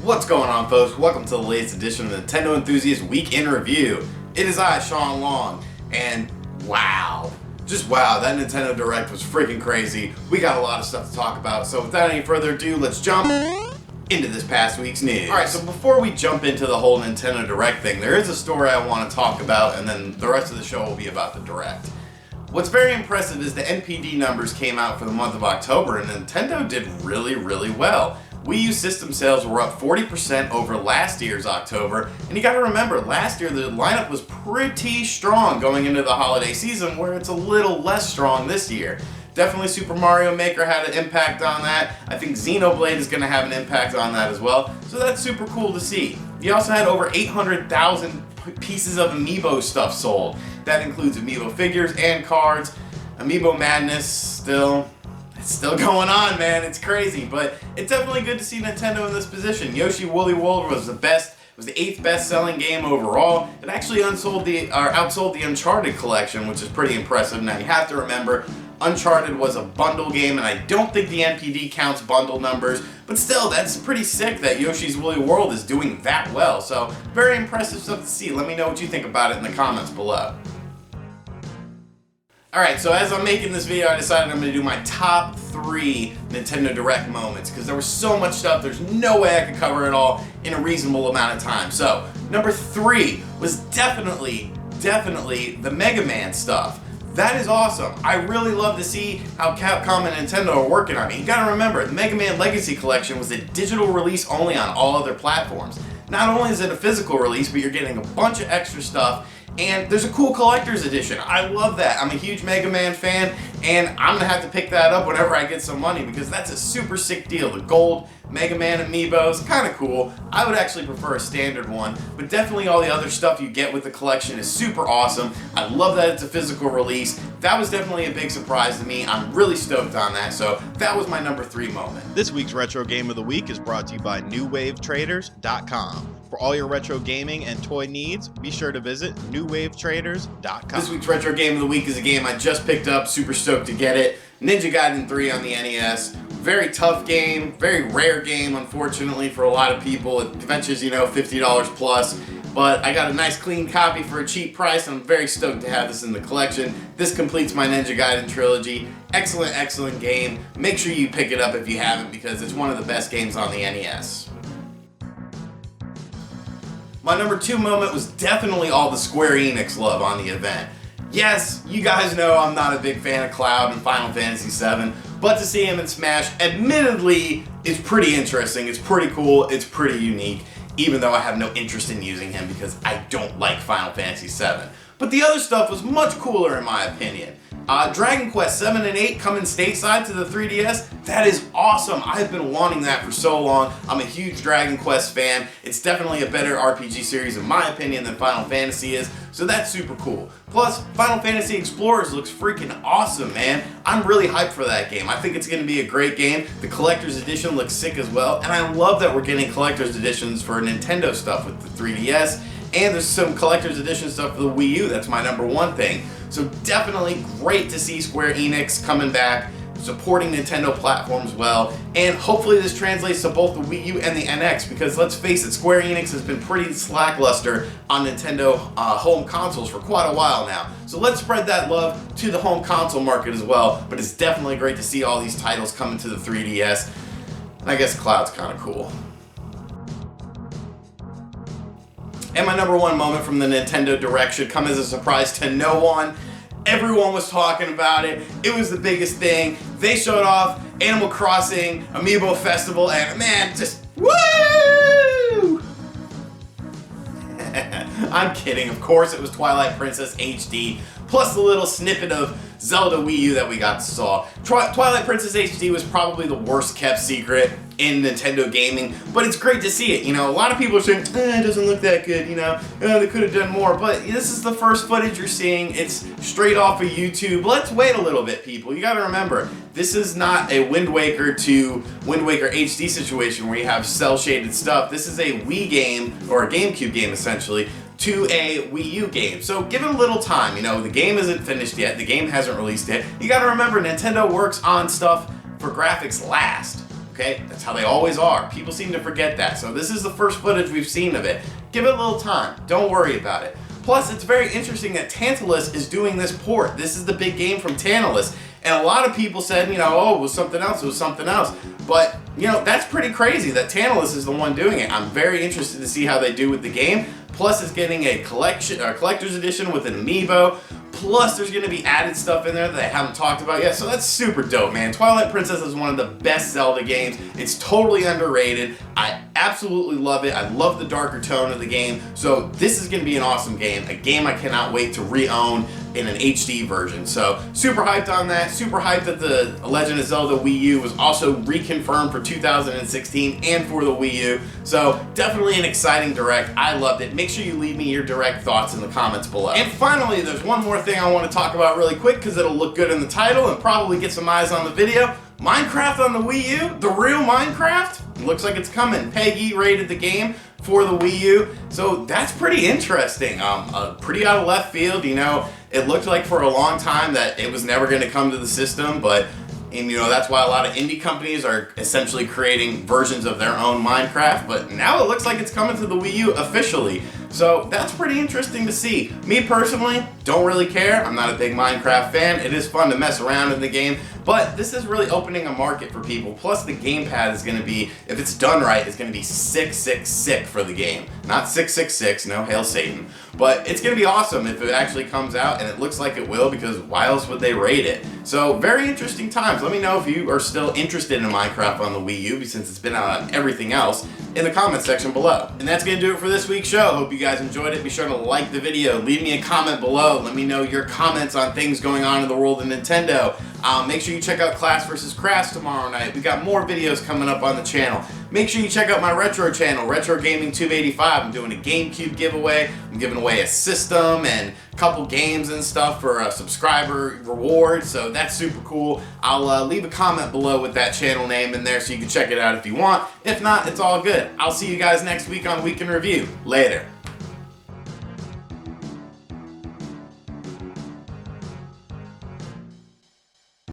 What's going on, folks? Welcome to the latest edition of the Nintendo Enthusiast Week in Review. It is I, Shawn Long, and wow. Just wow, that Nintendo Direct was freaking crazy. We got a lot of stuff to talk about, so without any further ado, let's jump into this past week's news. Alright, so before we jump into the whole Nintendo Direct thing, there is a story I want to talk about, and then the rest of the show will be about the Direct. What's very impressive is the NPD numbers came out for the month of October, and Nintendo did really well. Wii U system sales were up 40% over last year's October, and you gotta remember, last year the lineup was pretty strong going into the holiday season, where it's a little less strong this year. Definitely Super Mario Maker had an impact on that. I think Xenoblade is gonna have an impact on that as well, so that's super cool to see. You also had over 800,000 pieces of Amiibo stuff sold. That includes Amiibo figures and cards. Amiibo madness it's still going on, man. It's crazy, but it's definitely good to see Nintendo in this position. Yoshi Woolly World was the 8th best-selling game overall. It actually outsold the Uncharted collection, which is pretty impressive. Now you have to remember, Uncharted was a bundle game, and I don't think the NPD counts bundle numbers, but still, that's pretty sick that Yoshi's Woolly World is doing that well. So very impressive stuff to see. Let me know what you think about it in the comments below. Alright, so as I'm making this video, I decided I'm going to do my top 3 Nintendo Direct moments, because there was so much stuff, there's no way I could cover it all in a reasonable amount of time. So, number 3 was definitely the Mega Man stuff. That is awesome. I really love to see how Capcom and Nintendo are working on it. You gotta remember, the Mega Man Legacy Collection was a digital release only on all other platforms. Not only is it a physical release, but you're getting a bunch of extra stuff. And there's a cool collector's edition. I love that. I'm a huge Mega Man fan, and I'm gonna have to pick that up whenever I get some money, because that's a super sick deal. The gold Mega Man amiibos, kinda cool. I would actually prefer a standard one, but definitely all the other stuff you get with the collection is super awesome. I love that it's a physical release. That was definitely a big surprise to me. I'm really stoked on that, so that was my number 3 moment. This week's Retro Game of the Week is brought to you by NewWaveTraders.com. For all your retro gaming and toy needs, be sure to visit NewWaveTraders.com. This week's Retro Game of the Week is a game I just picked up, super stoked to get it. Ninja Gaiden 3 on the NES. Very tough game, very rare game, unfortunately, for a lot of people. It fetches, $50 plus. But I got a nice clean copy for a cheap price, and I'm very stoked to have this in the collection. This completes my Ninja Gaiden trilogy. Excellent game. Make sure you pick it up if you haven't, because it's one of the best games on the NES. My number 2 moment was definitely all the Square Enix love on the event. Yes, you guys know I'm not a big fan of Cloud and Final Fantasy VII, but to see him in Smash, admittedly, is pretty interesting, it's pretty cool, it's pretty unique, even though I have no interest in using him because I don't like Final Fantasy VII. But the other stuff was much cooler in my opinion. Dragon Quest 7 and 8 coming stateside to the 3DS, that is awesome. I've been wanting that for so long. I'm a huge Dragon Quest fan. It's definitely a better RPG series in my opinion than Final Fantasy is, so that's super cool. Plus, Final Fantasy Explorers looks freaking awesome, man. I'm really hyped for that game. I think it's going to be a great game. The Collector's Edition looks sick as well, and I love that we're getting Collector's Editions for Nintendo stuff with the 3DS, and there's some Collector's Edition stuff for the Wii U. That's my number 1 thing. So definitely great to see Square Enix coming back, supporting Nintendo platforms well, and hopefully this translates to both the Wii U and the NX, because let's face it, Square Enix has been pretty lackluster on Nintendo home consoles for quite a while now. So let's spread that love to the home console market as well, but it's definitely great to see all these titles coming to the 3DS, and I guess Cloud's kind of cool. And my number 1 moment from the Nintendo Direct should come as a surprise to no one. Everyone was talking about it. It was the biggest thing. They showed off Animal Crossing Amiibo Festival, and man, just woo! I'm kidding. Of course, it was Twilight Princess HD, plus the little snippet of Zelda Wii U that we got to saw. Twilight Princess HD was probably the worst kept secret in Nintendo gaming, but it's great to see it. A lot of people are saying, it doesn't look that good, they could have done more, but this is the first footage you're seeing. It's straight off of YouTube. Let's wait a little bit, people. You gotta remember, this is not a Wind Waker to Wind Waker HD situation where you have cel-shaded stuff. This is a Wii game, or a GameCube game essentially, to a Wii U game. So give it a little time. The game isn't finished yet. The game hasn't released yet. You gotta remember, Nintendo works on stuff for graphics last. okay? That's how they always are. People seem to forget that. So this is the first footage we've seen of it. Give it a little time. Don't worry about it. Plus, it's very interesting that Tantalus is doing this port. This is the big game from Tantalus. And a lot of people said, you know, oh, it was something else, it was something else. But, you know, that's pretty crazy that Tantalus is the one doing it. I'm very interested to see how they do with the game. Plus, it's getting a collector's edition with an amiibo. Plus, there's going to be added stuff in there that I haven't talked about yet, so that's super dope, man. Twilight Princess is one of the best Zelda games. It's totally underrated. I absolutely love it. I love the darker tone of the game, so this is going to be an awesome game, a game I cannot wait to re-own in an HD version. So, super hyped on that. Super hyped that the Legend of Zelda Wii U was also reconfirmed for 2016 and for the Wii U. So, definitely an exciting Direct. I loved it. Make sure you leave me your Direct thoughts in the comments below. And finally, there's one more thing I want to talk about really quick because it'll look good in the title and probably get some eyes on the video. Minecraft on the Wii U, the real Minecraft, looks like it's coming. Peggy rated the game for the Wii U, so that's pretty interesting. Pretty out of left field, you know. It looked like for a long time that it was never going to come to the system, and you know, that's why a lot of indie companies are essentially creating versions of their own Minecraft, but now it looks like it's coming to the Wii U officially. So that's pretty interesting to see. Me personally, don't really care. I'm not a big Minecraft fan. It is fun to mess around in the game, but this is really opening a market for people. Plus the gamepad is going to be, if it's done right, it's going to be sick for the game. Not 666, no, hail Satan. But it's going to be awesome if it actually comes out, and it looks like it will, because why else would they rate it? So very interesting times. Let me know if you are still interested in Minecraft on the Wii U, since it's been out on everything else, in the comment section below. And that's going to do it for this week's show. Hope you guys enjoyed it. Be sure to like the video. Leave me a comment below. Let me know your comments on things going on in the world of Nintendo. Make sure you check out Class vs. Crafts tomorrow night. We got more videos coming up on the channel. Make sure you check out my retro channel, Retro Gaming Tube 85. I'm doing a GameCube giveaway. I'm giving away a system and a couple games and stuff for a subscriber reward, so that's super cool. I'll leave a comment below with that channel name in there so you can check it out if you want. If not, it's all good. I'll see you guys next week on Week in Review. Later.